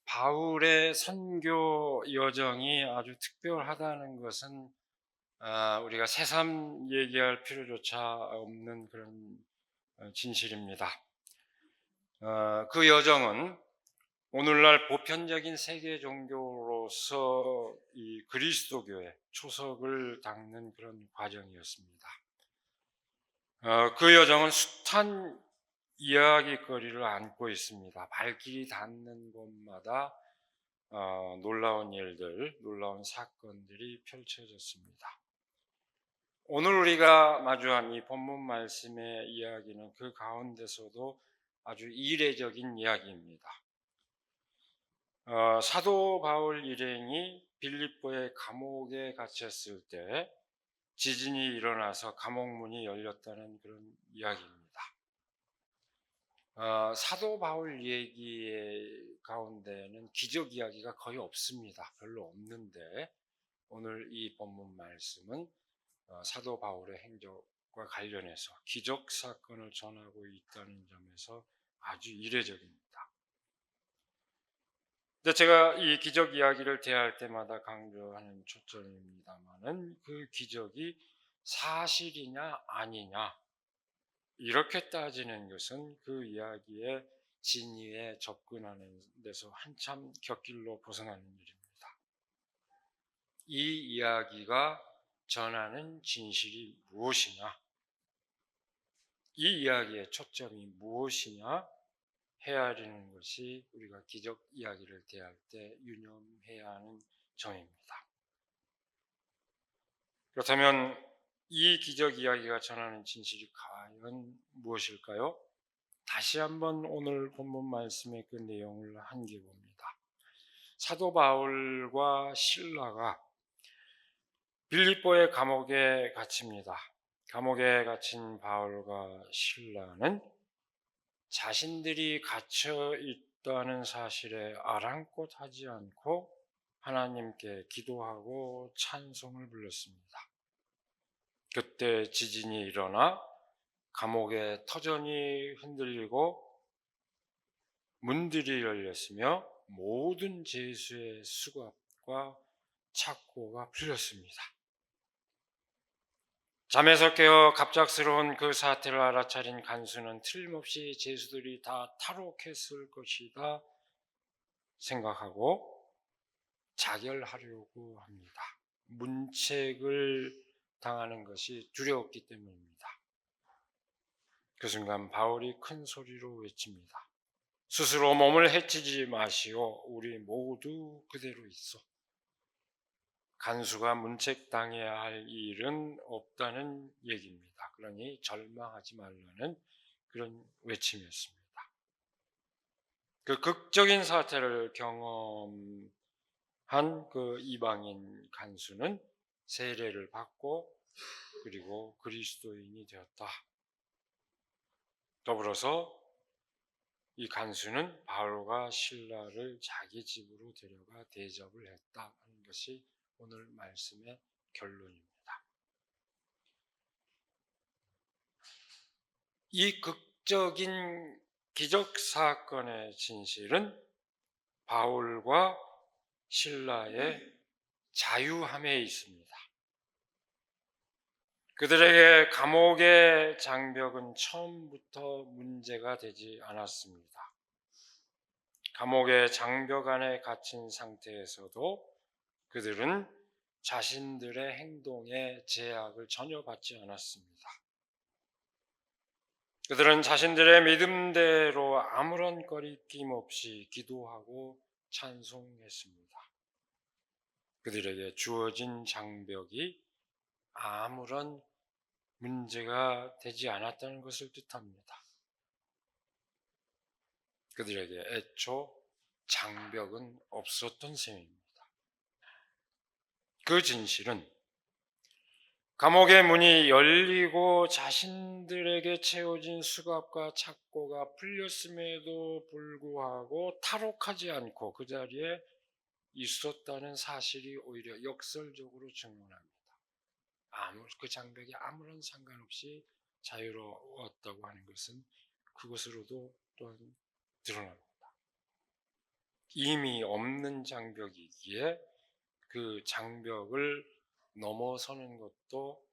바울의 선교 여정이 아주 특별하다는 것은 우리가 새삼 얘기할 필요조차 없는 그런 진실입니다. 그 여정은 오늘날 보편적인 세계 종교로서 이 그리스도교의 초석을 닦는 그런 과정이었습니다. 그 여정은 숱한 이야기거리를 안고 있습니다. 발길이 닿는 곳마다 놀라운 일들, 놀라운 사건들이 펼쳐졌습니다. 오늘 우리가 마주한 이 본문 말씀의 이야기는 그 가운데서도 아주 이례적인 이야기입니다. 사도 바울 일행이 빌립보의 감옥에 갇혔을 때 지진이 일어나서 감옥 문이 열렸다는 그런 이야기입니다. 사도 바울 얘기 가운데는 기적 이야기가 거의 없습니다. 별로 없는데 오늘 이 본문 말씀은 사도 바울의 행적과 관련해서 기적 사건을 전하고 있다는 점에서 아주 이례적입니다. 제가 이 기적 이야기를 대할 때마다 강조하는 초점입니다만은 그 기적이 사실이냐 아니냐 이렇게 따지는 것은 그 이야기의 진위에 접근하는 데서 한참 곁길로 벗어나는 일입니다. 이 이야기가 전하는 진실이 무엇이냐, 이 이야기의 초점이 무엇이냐 헤아리는 것이 우리가 기적 이야기를 대할 때 유념해야 하는 점입니다. 그렇다면 이 기적 이야기가 전하는 진실이 과연 무엇일까요? 다시 한번 오늘 본문 말씀의 그 내용을 함께 봅니다. 사도 바울과 실라가 빌립보의 감옥에 갇힙니다. 감옥에 갇힌 바울과 실라는 자신들이 갇혀 있다는 사실에 아랑곳하지 않고 하나님께 기도하고 찬송을 불렀습니다. 그때 지진이 일어나 감옥의 터전이 흔들리고 문들이 열렸으며 모든 죄수의 수갑과 착고가 풀렸습니다. 잠에서 깨어 갑작스러운 그 사태를 알아차린 간수는 틀림없이 죄수들이 다 탈옥했을 것이다 생각하고 자결하려고 합니다. 문책을 당하는 것이 두려웠기 때문입니다. 그 순간 바울이 큰 소리로 외칩니다. 스스로 몸을 해치지 마시오. 우리 모두 그대로 있어. 간수가 문책당해야 할 일은 없다는 얘기입니다. 그러니 절망하지 말라는 그런 외침이었습니다. 그 극적인 사태를 경험한 그 이방인 간수는 세례를 받고 그리고 그리스도인이 되었다. 더불어서 이 간수는 바울과 실라를 자기 집으로 데려가 대접을 했다 하는 것이 오늘 말씀의 결론입니다. 이 극적인 기적 사건의 진실은 바울과 실라의 자유함에 있습니다. 그들에게 감옥의 장벽은 처음부터 문제가 되지 않았습니다. 감옥의 장벽 안에 갇힌 상태에서도 그들은 자신들의 행동에 제약을 전혀 받지 않았습니다. 그들은 자신들의 믿음대로 아무런 거리낌 없이 기도하고 찬송했습니다. 그들에게 주어진 장벽이 아무런 문제가 되지 않았다는 것을 뜻합니다. 그들에게 애초 장벽은 없었던 셈입니다. 그 진실은 감옥의 문이 열리고 자신들에게 채워진 수갑과 착고가 풀렸음에도 불구하고 탈옥하지 않고 그 자리에 있었다는 사실이 오히려 역설적으로 증언합니다. 그 장벽이 아무런 상관없이 자유로웠다고 하는 것은 그것으로도 또한 드러납니다. 이미 없는 장벽이기에 그 장벽을 넘어서는 것도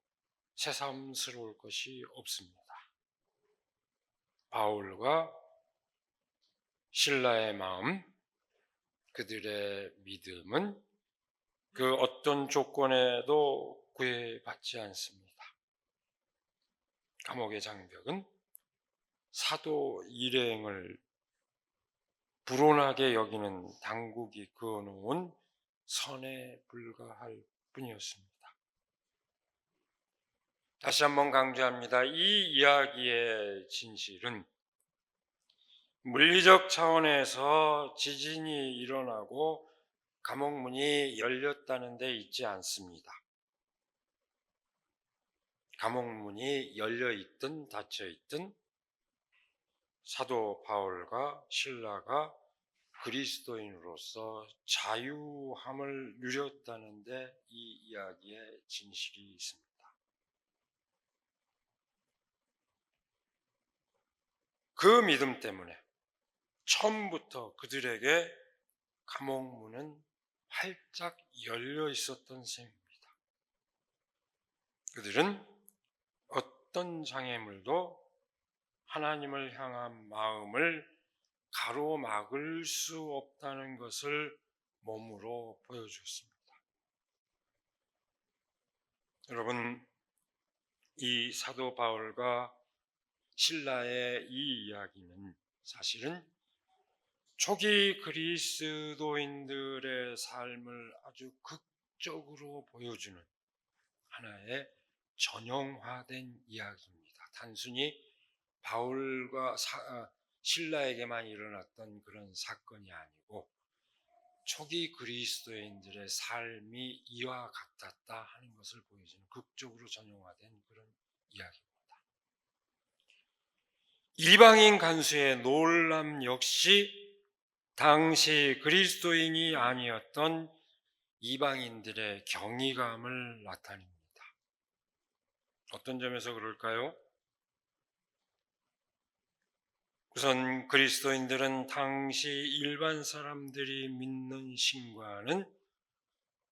새삼스러울 것이 없습니다. 바울과 실라의 마음, 그들의 믿음은 그 어떤 조건에도 구애받지 않습니다. 감옥의 장벽은 사도 일행을 불온하게 여기는 당국이 그어놓은 선에 불과할 뿐이었습니다. 다시 한번 강조합니다. 이 이야기의 진실은 물리적 차원에서 지진이 일어나고 감옥문이 열렸다는 데 있지 않습니다. 감옥문이 열려있든 닫혀있든 사도 바울과 실라가 그리스도인으로서 자유함을 누렸다는 데 이 이야기의 진실이 있습니다. 그 믿음 때문에 처음부터 그들에게 감옥문은 활짝 열려 있었던 셈입니다. 그들은 어떤 장애물도 하나님을 향한 마음을 가로막을 수 없다는 것을 몸으로 보여주었습니다. 여러분, 이 사도 바울과 실라의 이 이야기는 사실은 초기 그리스도인들의 삶을 아주 극적으로 보여주는 하나의 전형화된 이야기입니다. 단순히 바울과 실라에게만 일어났던 그런 사건이 아니고 초기 그리스도인들의 삶이 이와 같았다 하는 것을 보여주는 극적으로 전형화된 그런 이야기입니다. 이방인 간수의 놀람 역시 당시 그리스도인이 아니었던 이방인들의 경이감을 나타냅니다. 어떤 점에서 그럴까요? 우선 그리스도인들은 당시 일반 사람들이 믿는 신과는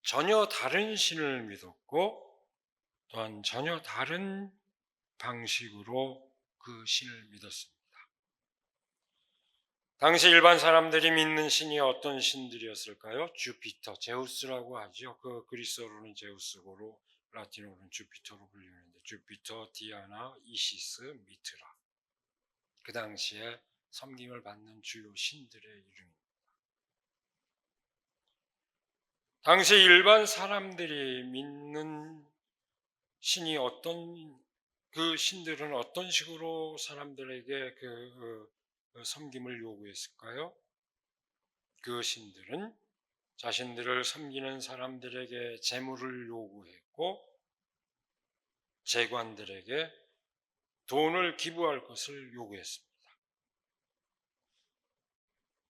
전혀 다른 신을 믿었고 또한 전혀 다른 방식으로 그 신을 믿었습니다. 당시 일반 사람들이 믿는 신이 어떤 신들이었을까요? 주피터, 제우스라고 하죠. 그 그리스어로는 제우스고로 라틴어로는 주피터로 불리는데 주피터, 디아나, 이시스, 미트라. 그 당시에 섬김을 받는 주요 신들의 이름입니다. 당시 일반 사람들이 믿는 신이 그 신들은 어떤 식으로 사람들에게 섬김을 요구했을까요? 그 신들은 자신들을 섬기는 사람들에게 재물을 요구했고 재관들에게 돈을 기부할 것을 요구했습니다.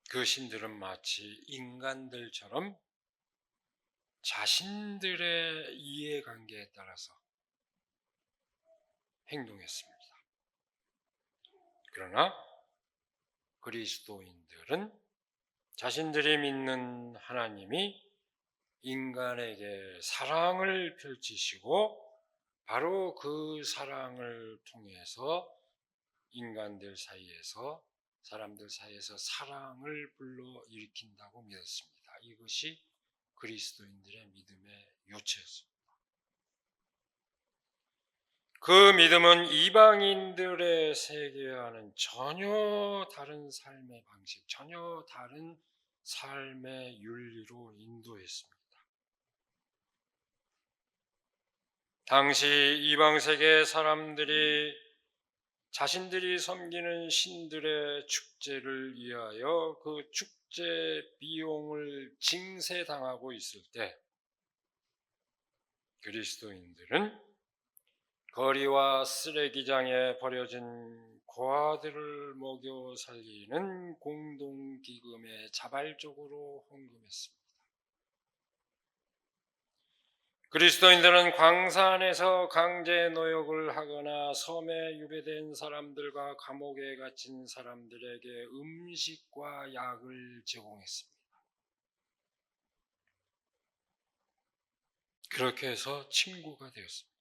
그 신들은 마치 인간들처럼 자신들의 이해관계에 따라서 행동했습니다. 그러나 그리스도인들은 자신들이 믿는 하나님이 인간에게 사랑을 펼치시고 바로 그 사랑을 통해서 사람들 사이에서 사랑을 불러일으킨다고 믿었습니다. 이것이 그리스도인들의 믿음의 요체였습니다. 그 믿음은 이방인들의 세계와는 전혀 다른 삶의 방식, 전혀 다른 삶의 윤리로 인도했습니다. 당시 이방 세계 사람들이 자신들이 섬기는 신들의 축제를 위하여 그 축제 비용을 징세당하고 있을 때 그리스도인들은 거리와 쓰레기장에 버려진 고아들을 먹여 살리는 공동기금에 자발적으로 헌금했습니다. 그리스도인들은 광산에서 강제 노역을 하거나 섬에 유배된 사람들과 감옥에 갇힌 사람들에게 음식과 약을 제공했습니다. 그렇게 해서 친구가 되었습니다.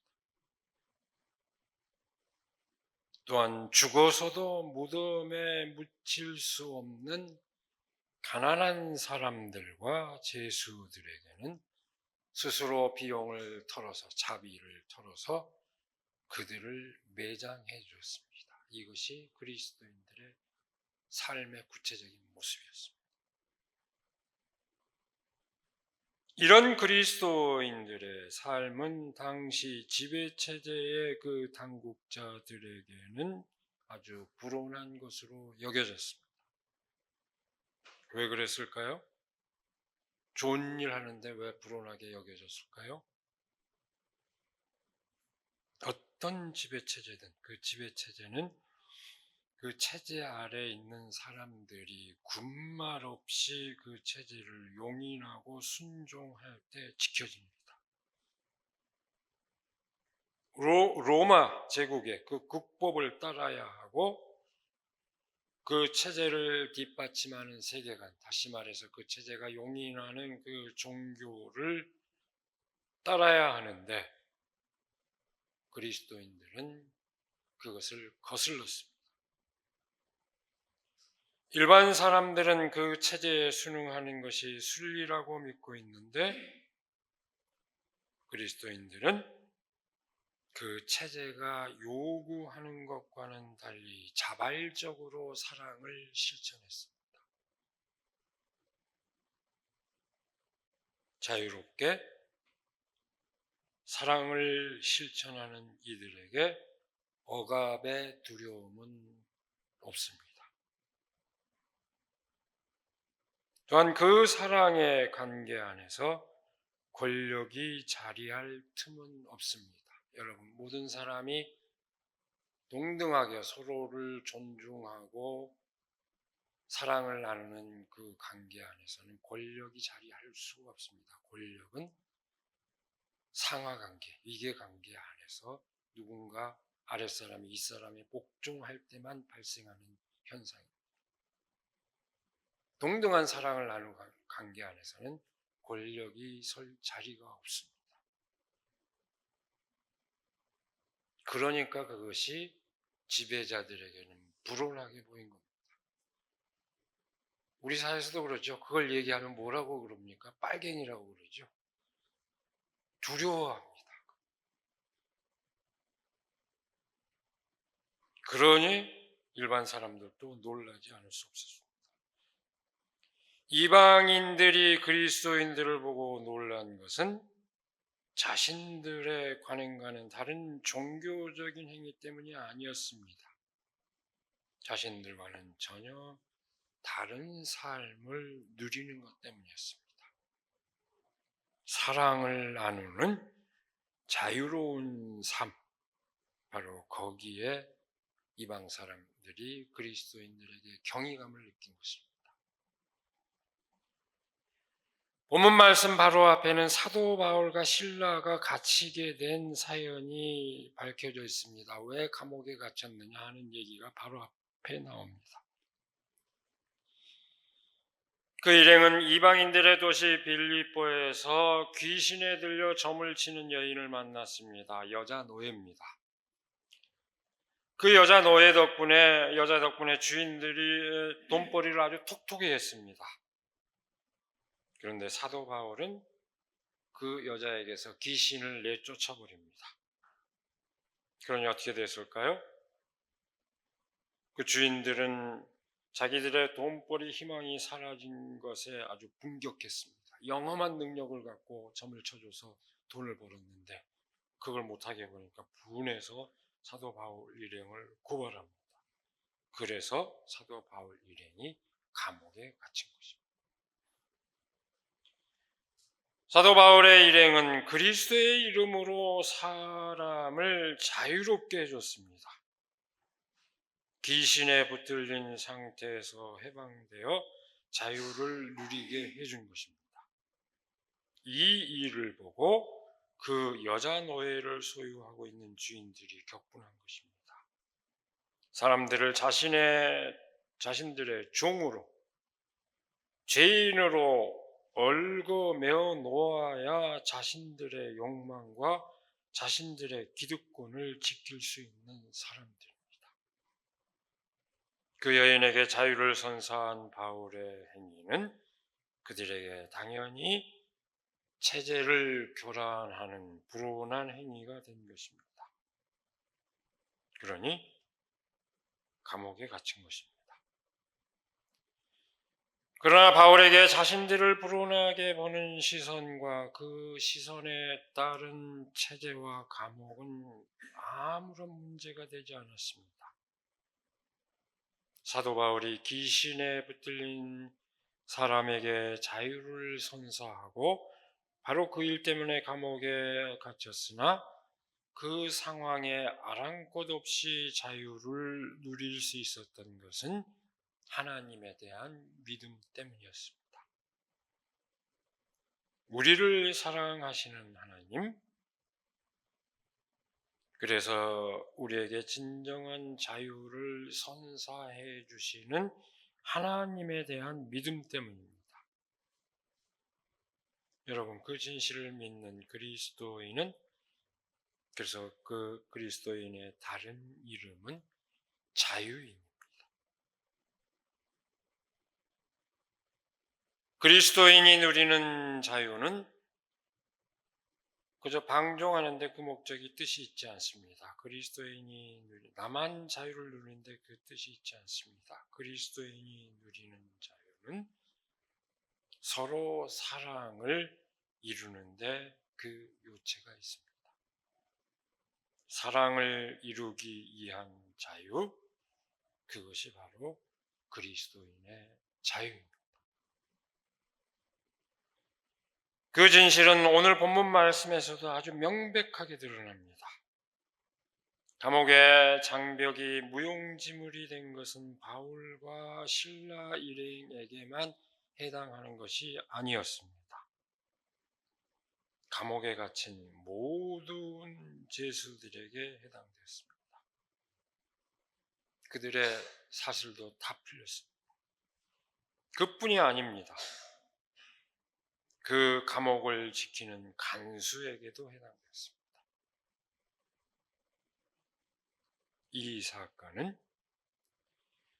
또한 죽어서도 무덤에 묻힐 수 없는 가난한 사람들과 죄수들에게는 스스로 비용을 털어서 자비를 털어서 그들을 매장해 주었습니다. 이것이 그리스도인들의 삶의 구체적인 모습이었습니다. 이런 그리스도인들의 삶은 당시 지배체제의 그 당국자들에게는 아주 불온한 것으로 여겨졌습니다. 왜 그랬을까요? 좋은 일 하는데 왜 불온하게 여겨졌을까요? 어떤 지배체제든 그 지배체제는 그 체제 아래에 있는 사람들이 군말 없이 그 체제를 용인하고 순종할 때 지켜집니다. 로마 제국의 그 국법을 따라야 하고 그 체제를 뒷받침하는 세계관, 다시 말해서 그 체제가 용인하는 그 종교를 따라야 하는데 그리스도인들은 그것을 거슬렀습니다. 일반 사람들은 그 체제에 순응하는 것이 순리라고 믿고 있는데 그리스도인들은 그 체제가 요구하는 것과는 달리 자발적으로 사랑을 실천했습니다. 자유롭게 사랑을 실천하는 이들에게 억압의 두려움은 없습니다. 또한 그 사랑의 관계 안에서 권력이 자리할 틈은 없습니다. 여러분, 모든 사람이 동등하게 서로를 존중하고 사랑을 나누는 그 관계 안에서는 권력이 자리할 수가 없습니다. 권력은 상하관계, 위계관계 안에서 누군가 아랫사람이 윗사람에 복종할 때만 발생하는 현상입니다. 동등한 사랑을 나누는 관계 안에서는 권력이 설 자리가 없습니다. 그러니까 그것이 지배자들에게는 불온하게 보인 겁니다. 우리 사회에서도 그렇죠. 그걸 얘기하면 뭐라고 그럽니까? 빨갱이라고 그러죠. 두려워합니다. 그러니 일반 사람들도 놀라지 않을 수 없었습니다. 이방인들이 그리스도인들을 보고 놀란 것은 자신들의 관행과는 다른 종교적인 행위 때문이 아니었습니다. 자신들과는 전혀 다른 삶을 누리는 것 때문이었습니다. 사랑을 나누는 자유로운 삶, 바로 거기에 이방 사람들이 그리스도인들에게 경이감을 느낀 것입니다. 본문 말씀 바로 앞에는 사도 바울과 실라가 갇히게 된 사연이 밝혀져 있습니다. 왜 감옥에 갇혔느냐 하는 얘기가 바로 앞에 나옵니다. 그 일행은 이방인들의 도시 빌립보에서 귀신에 들려 점을 치는 여인을 만났습니다. 여자 노예입니다. 그 여자 덕분에 주인들이 돈벌이를 아주 톡톡히 했습니다. 그런데 사도 바울은 그 여자에게서 귀신을 내쫓아 버립니다. 그러니 어떻게 됐을까요? 그 주인들은 자기들의 돈벌이 희망이 사라진 것에 아주 분격했습니다. 영험한 능력을 갖고 점을 쳐줘서 돈을 벌었는데 그걸 못하게 보니까 분해서 사도 바울 일행을 고발합니다. 그래서 사도 바울 일행이 감옥에 갇힌 것입니다. 사도 바울의 일행은 그리스도의 이름으로 사람을 자유롭게 해줬습니다. 귀신에 붙들린 상태에서 해방되어 자유를 누리게 해준 것입니다. 이 일을 보고 그 여자 노예를 소유하고 있는 주인들이 격분한 것입니다. 사람들을 자신들의 종으로, 죄인으로 얽어매어 놓아야 자신들의 욕망과 자신들의 기득권을 지킬 수 있는 사람들입니다. 그 여인에게 자유를 선사한 바울의 행위는 그들에게 당연히 체제를 교란하는 불온한 행위가 된 것입니다. 그러니 감옥에 갇힌 것입니다. 그러나 바울에게 자신들을 불온하게 보는 시선과 그 시선에 따른 체제와 감옥은 아무런 문제가 되지 않았습니다. 사도 바울이 귀신에 붙들린 사람에게 자유를 선사하고 바로 그 일 때문에 감옥에 갇혔으나 그 상황에 아랑곳 없이 자유를 누릴 수 있었던 것은 하나님에 대한 믿음 때문이었습니다. 우리를 사랑하시는 하나님, 그래서 우리에게 진정한 자유를 선사해 주시는 하나님에 대한 믿음 때문입니다. 여러분, 그 진실을 믿는 그리스도인은, 그래서 그 그리스도인의 다른 이름은 자유입니다. 그리스도인이 누리는 자유는 그저 방종하는데 그 목적이 뜻이 있지 않습니다. 그리스도인이 나만 자유를 누리는데 그 뜻이 있지 않습니다. 그리스도인이 누리는 자유는 서로 사랑을 이루는데 그 요체가 있습니다. 사랑을 이루기 위한 자유, 그것이 바로 그리스도인의 자유입니다. 그 진실은 오늘 본문 말씀에서도 아주 명백하게 드러납니다. 감옥의 장벽이 무용지물이 된 것은 바울과 실라 일행에게만 해당하는 것이 아니었습니다. 감옥에 갇힌 모든 죄수들에게 해당되었습니다. 그들의 사슬도 다 풀렸습니다. 그뿐이 아닙니다. 그 감옥을 지키는 간수에게도 해당되었습니다. 이 사건은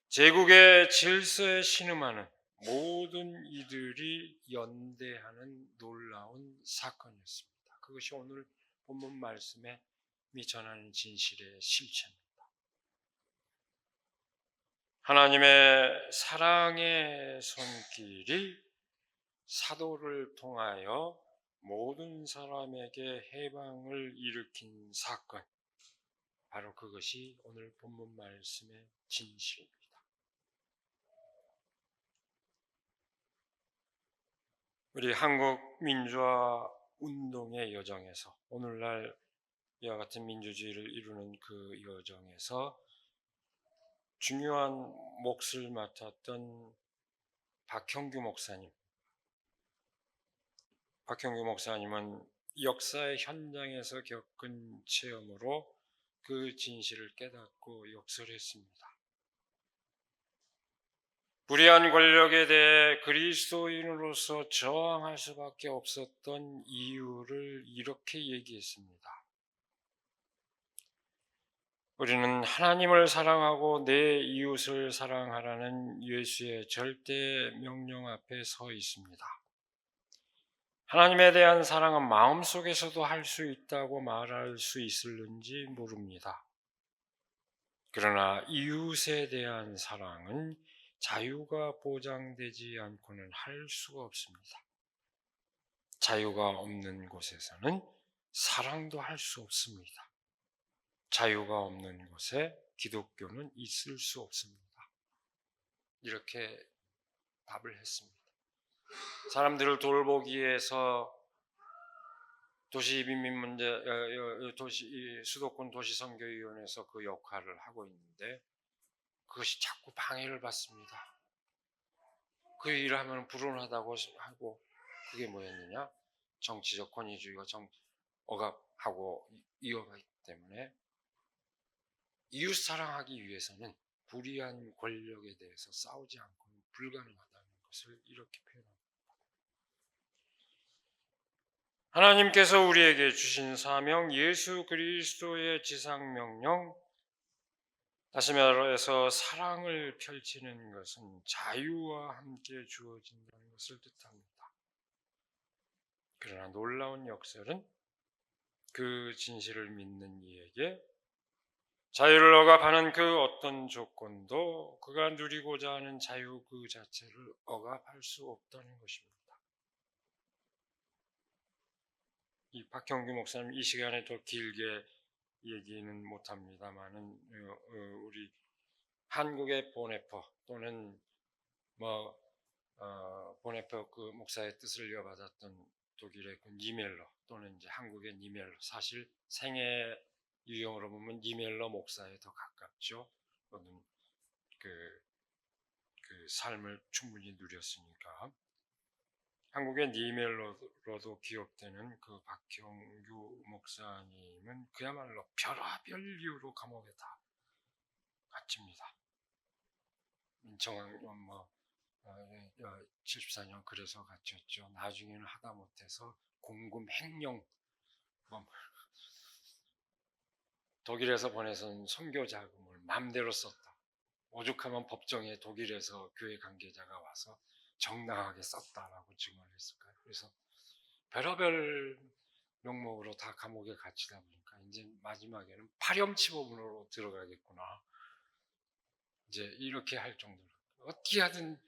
제국의 질서에 신음하는 모든 이들이 연대하는 놀라운 사건이었습니다. 그것이 오늘 본문 말씀에 전하는 진실의 실체입니다. 하나님의 사랑의 손길이 사도를 통하여 모든 사람에게 해방을 일으킨 사건, 바로 그것이 오늘 본문 말씀의 진실입니다. 우리 한국 민주화 운동의 여정에서, 오늘날 이와 같은 민주주의를 이루는 그 여정에서 중요한 몫을 맡았던 박형규 목사님은 역사의 현장에서 겪은 체험으로 그 진실을 깨닫고 역설했습니다. 불의한 권력에 대해 그리스도인으로서 저항할 수밖에 없었던 이유를 이렇게 얘기했습니다. 우리는 하나님을 사랑하고 내 이웃을 사랑하라는 예수의 절대 명령 앞에 서 있습니다. 하나님에 대한 사랑은 마음속에서도 할 수 있다고 말할 수 있을는지 모릅니다. 그러나 이웃에 대한 사랑은 자유가 보장되지 않고는 할 수가 없습니다. 자유가 없는 곳에서는 사랑도 할 수 없습니다. 자유가 없는 곳에 기독교는 있을 수 없습니다. 이렇게 답을 했습니다. 사람들을 돌보기 위해서 수도권 도시선교위원회에서 그 역할을 하고 있는데 그것이 자꾸 방해를 받습니다. 그 일을 하면 불온하다고 하고, 그게 뭐였느냐? 정치적 권위주의가 억압하고 이어가기 때문에 이웃 사랑하기 위해서는 불의한 권력에 대해서 싸우지 않고는 불가능하다는 것을 이렇게 표현합니다. 하나님께서 우리에게 주신 사명, 예수 그리스도의 지상명령, 다시 말해서 사랑을 펼치는 것은 자유와 함께 주어진다는 것을 뜻합니다. 그러나 놀라운 역설은 그 진실을 믿는 이에게 자유를 억압하는 그 어떤 조건도 그가 누리고자 하는 자유 그 자체를 억압할 수 없다는 것입니다. 이 박형규 목사님 이 시간에 더 길게 얘기는 못합니다만은 우리 한국의 보네퍼 또는 보네퍼 그 목사의 뜻을 이어받았던 독일의 그 니멜러 또는 이제 한국의 니멜러, 사실 생애 유형으로 보면 니멜러 목사에 더 가깝죠. 또는 그 삶을 충분히 누렸으니까. 한국의 니멜러로도 기억되는 그 박형규 목사님은 그야말로 별의별 이유로 감옥에 다 갇힙니다. 민청한 74년 그래서 갇혔죠. 나중에는 하다못해서 공금 횡령, 뭐 독일에서 보내선 선교 자금을 마음대로 썼다. 오죽하면 법정에 독일에서 교회 관계자가 와서 정당하게 썼다라고 증언을 했을까요? 그래서 별의별 명목으로 다 감옥에 갇히다 보니까 이제 마지막에는 파렴치범으로 들어가겠구나. 이제 이렇게 할 정도로 어떻게 하든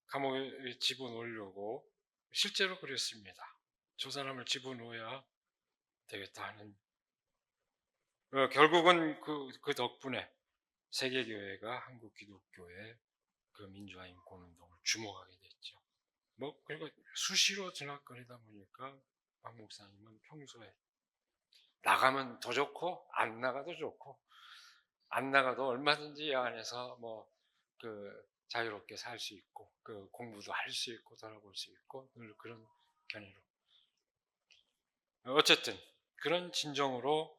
감옥에 집어넣으려고 실제로 그랬습니다. 저 사람을 집어넣어야 되겠다 하는. 결국은 그 덕분에 세계교회가 한국 기독교의 그 민주화 인권 운동을 주목하게 됐죠. 그리고 수시로 전학거리다 보니까 박 목사님은 평소에 나가면 더 좋고 안 나가도 좋고, 안 나가도 얼마든지 안에서 자유롭게 살 수 있고 그 공부도 할 수 있고 돌아볼 수 있고 늘 그런 견해로, 어쨌든 그런 진정으로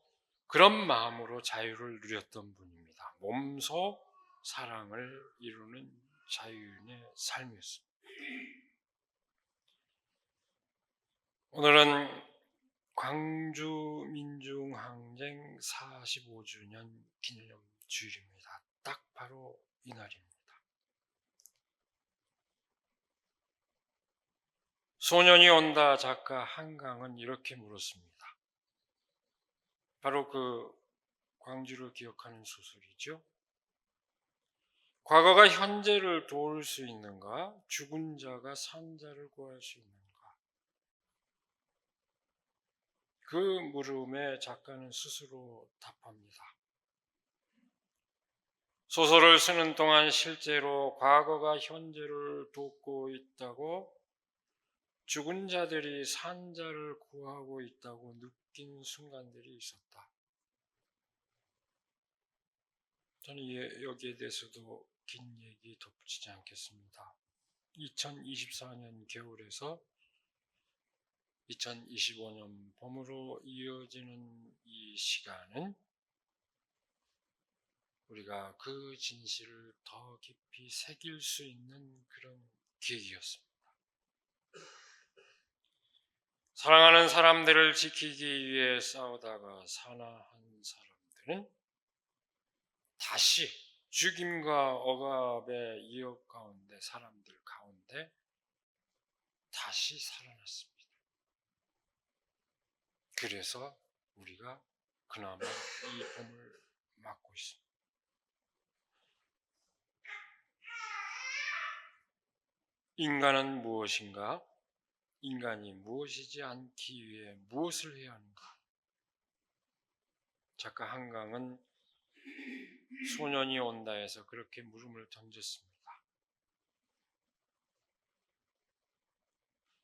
그런 마음으로 자유를 누렸던 분입니다. 몸소 사랑을 이루는 자유인의 삶이었습니다. 오늘은 광주 민중항쟁 45주년 기념주일입니다. 딱 바로 이날입니다. 소년이 온다 작가 한강은 이렇게 물었습니다. 바로 그 광주를 기억하는 소설이죠. 과거가 현재를 도울 수 있는가? 죽은 자가 산 자를 구할 수 있는가? 그 물음에 작가는 스스로 답합니다. 소설을 쓰는 동안 실제로 과거가 현재를 돕고 있다고, 죽은 자들이 산 자를 구하고 있다고 느낀 순간들이 있었다. 저는 여기에 대해서도 긴 얘기 덧붙이지 않겠습니다. 2024년 겨울에서 2025년 봄으로 이어지는 이 시간은 우리가 그 진실을 더 깊이 새길 수 있는 그런 계기였습니다. 사랑하는 사람들을 지키기 위해 싸우다가 사나한 사람들은 다시 죽임과 억압의 이역 가운데, 사람들 가운데 다시 살아났습니다. 그래서 우리가 그나마 이 봄을 맞고 있습니다. 인간은 무엇인가? 인간이 무엇이지 않기 위해 무엇을 해야 하는가? 작가 한강은 소년이 온다에서 그렇게 물음을 던졌습니다.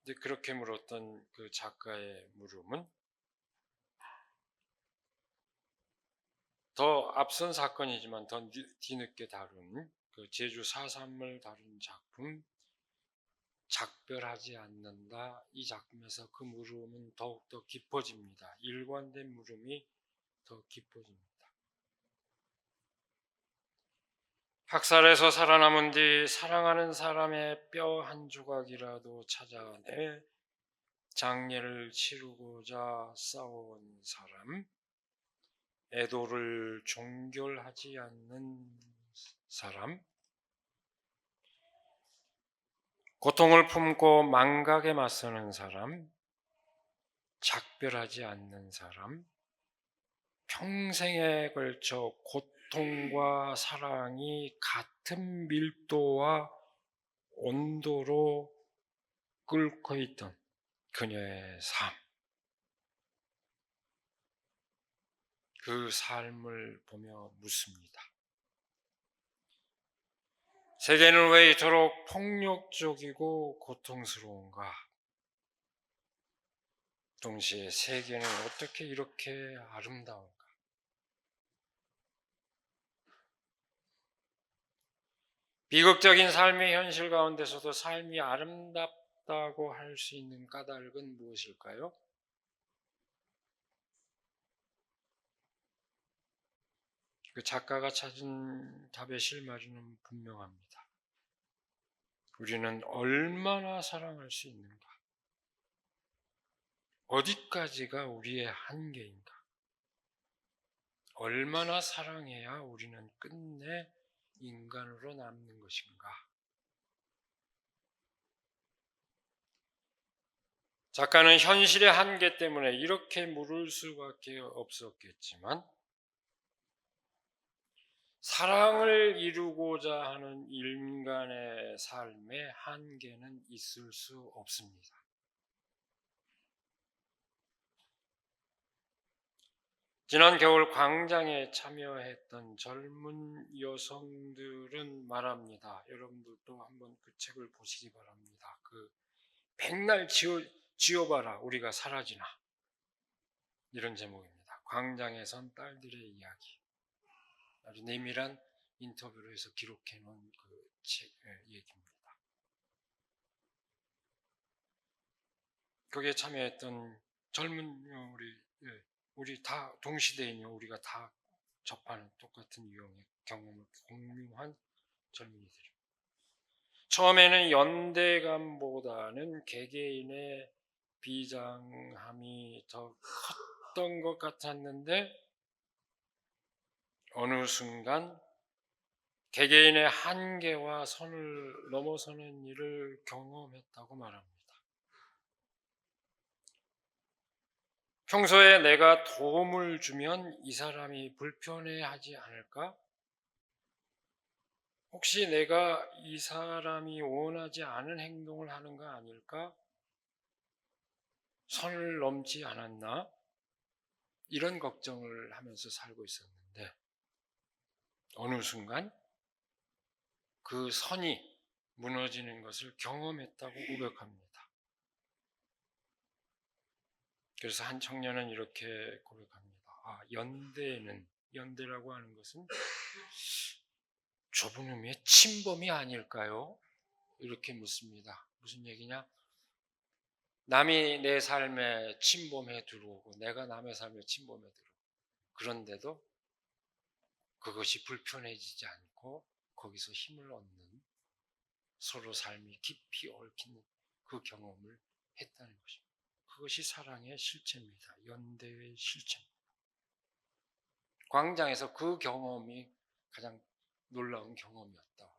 근데 그렇게 물었던 그 작가의 물음은 더 앞선 사건이지만 더 뒤늦게 다룬 그 제주 4.3을 다룬 작품 작별하지 않는다, 이 작품에서 그 물음은 더욱더 깊어집니다. 일관된 물음이 더 깊어집니다. 학살에서 살아남은 뒤 사랑하는 사람의 뼈 한 조각이라도 찾아내 장례를 치르고자 싸워온 사람, 애도를 종결하지 않는 사람, 고통을 품고 망각에 맞서는 사람, 작별하지 않는 사람, 평생에 걸쳐 고통과 사랑이 같은 밀도와 온도로 끓고 있던 그녀의 삶, 그 삶을 보며 묻습니다. 세계는 왜 이토록 폭력적이고 고통스러운가? 동시에 세계는 어떻게 이렇게 아름다운가? 비극적인 삶의 현실 가운데서도 삶이 아름답다고 할 수 있는 까닭은 무엇일까요? 그 작가가 찾은 답의 실마리는 분명합니다. 우리는 얼마나 사랑할 수 있는가? 어디까지가 우리의 한계인가? 얼마나 사랑해야 우리는 끝내 인간으로 남는 것인가? 작가는 현실의 한계 때문에 이렇게 물을 수밖에 없었겠지만 사랑을 이루고자 하는 인간의 삶에 한계는 있을 수 없습니다. 지난 겨울 광장에 참여했던 젊은 여성들은 말합니다. 여러분들도 한번 그 책을 보시기 바랍니다. 그 백날 지어봐라 우리가 사라지나, 이런 제목입니다. 광장에 선 딸들의 이야기. 아주 내밀한 인터뷰를 해서 기록해 놓은 그 책 얘기입니다. 거기에 참여했던 젊은 우리 다 동시대인요, 우리가 다 접하는 똑같은 유형의 경험을 공유한 젊은이들. 처음에는 연대감보다는 개개인의 비장함이 더 컸던 것 같았는데 어느 순간 개개인의 한계와 선을 넘어서는 일을 경험했다고 말합니다. 평소에 내가 도움을 주면 이 사람이 불편해하지 않을까? 혹시 내가 이 사람이 원하지 않은 행동을 하는 거 아닐까? 선을 넘지 않았나? 이런 걱정을 하면서 살고 있었는데 어느 순간 그 선이 무너지는 것을 경험했다고 고백합니다. 그래서 한 청년은 이렇게 고백합니다. 연대라고 하는 것은 좁은 의미의 침범이 아닐까요? 이렇게 묻습니다. 무슨 얘기냐? 남이 내 삶에 침범해 들어오고 내가 남의 삶에 침범해 들어오고, 그런데도 그것이 불편해지지 않고 거기서 힘을 얻는, 서로 삶이 깊이 얽힌 그 경험을 했다는 것입니다. 그것이 사랑의 실체입니다. 연대의 실체입니다. 광장에서 그 경험이 가장 놀라운 경험이었다.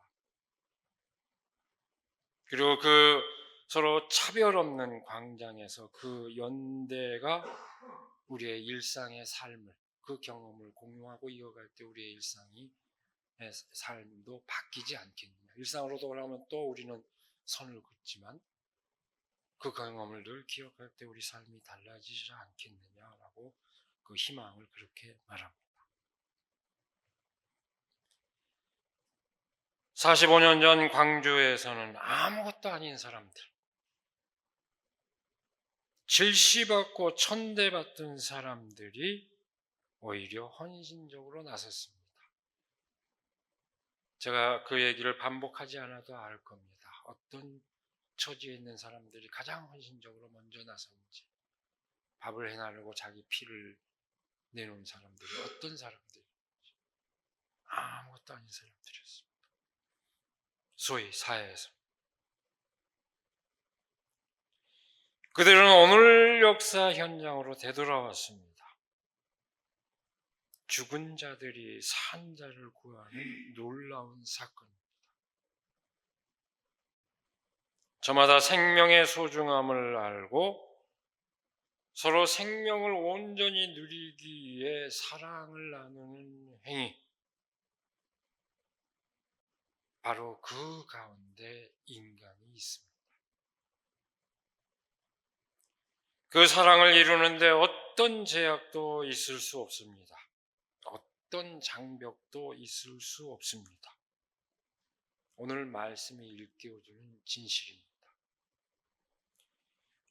그리고 그 서로 차별 없는 광장에서 그 연대가 우리의 일상의 삶을, 그 경험을 공유하고 이어갈 때 우리의 삶도 바뀌지 않겠느냐. 일상으로 돌아오면 또 우리는 선을 긋지만 그 경험을 늘 기억할 때 우리 삶이 달라지지 않겠느냐라고 그 희망을 그렇게 말합니다. 45년 전 광주에서는 아무것도 아닌 사람들, 질시받고 천대받던 사람들이 오히려 헌신적으로 나섰습니다. 제가 그 얘기를 반복하지 않아도 알 겁니다. 어떤 처지에 있는 사람들이 가장 헌신적으로 먼저 나섰는지, 밥을 해나르고 자기 피를 내놓은 사람들이 어떤 사람들인지, 아무것도 아닌 사람들이었습니다. 소위 사회에서. 그들은 오늘 역사 현장으로 되돌아왔습니다. 죽은 자들이 산 자를 구하는 놀라운 사건입니다. 저마다 생명의 소중함을 알고 서로 생명을 온전히 누리기 위해 사랑을 나누는 행위, 바로 그 가운데 인간이 있습니다. 그 사랑을 이루는데 어떤 제약도 있을 수 없습니다. 어떤 장벽도 있을 수 없습니다. 오늘 말씀이 일깨워주는 진실입니다.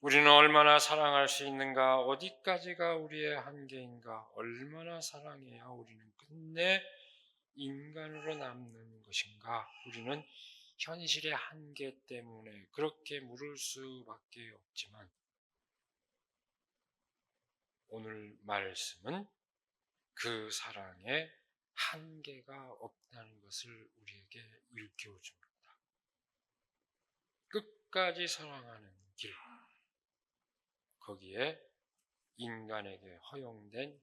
우리는 얼마나 사랑할 수 있는가, 어디까지가 우리의 한계인가, 얼마나 사랑해야 우리는 끝내 인간으로 남는 것인가, 우리는 현실의 한계 때문에 그렇게 물을 수밖에 없지만 오늘 말씀은 그 사랑에 한계가 없다는 것을 우리에게 일깨워줍니다. 끝까지 사랑하는 길, 거기에 인간에게 허용된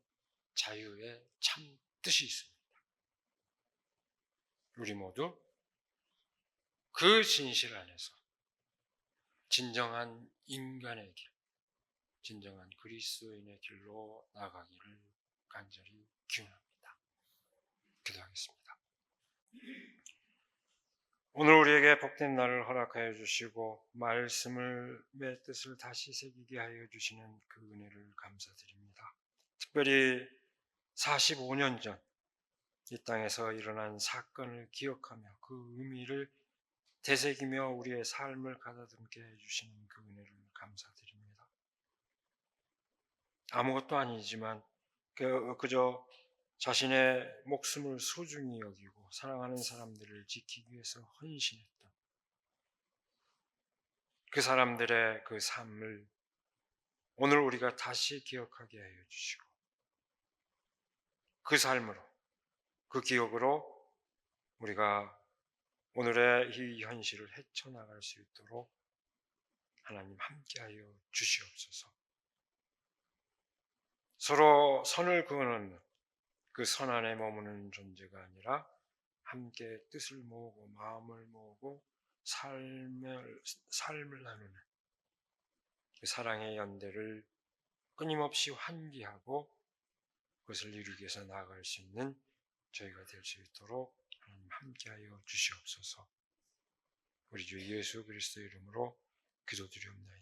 자유의 참 뜻이 있습니다. 우리 모두 그 진실 안에서 진정한 인간의 길, 진정한 그리스도인의 길로 나가기를 간절히 기원합니다. 기도하겠습니다. 오늘 우리에게 복된 날을 허락하여 주시고 말씀의 뜻을 다시 새기게 하여 주시는 그 은혜를 감사드립니다. 특별히 45년 전 이 땅에서 일어난 사건을 기억하며 그 의미를 되새기며 우리의 삶을 가다듬게 해주시는 그 은혜를 감사드립니다. 아무것도 아니지만 그저 자신의 목숨을 소중히 여기고 사랑하는 사람들을 지키기 위해서 헌신했던 그 사람들의 그 삶을 오늘 우리가 다시 기억하게 하여 주시고 그 삶으로, 그 기억으로 우리가 오늘의 이 현실을 헤쳐나갈 수 있도록 하나님 함께하여 주시옵소서. 서로 선을 그어놓는 그 선 안에 머무는 존재가 아니라 함께 뜻을 모으고 마음을 모으고 삶을 나누는 그 사랑의 연대를 끊임없이 환기하고 그것을 이루기 위해서 나아갈 수 있는 저희가 될 수 있도록 하나님 함께하여 주시옵소서. 우리 주 예수 그리스도의 이름으로 기도드리옵나이다.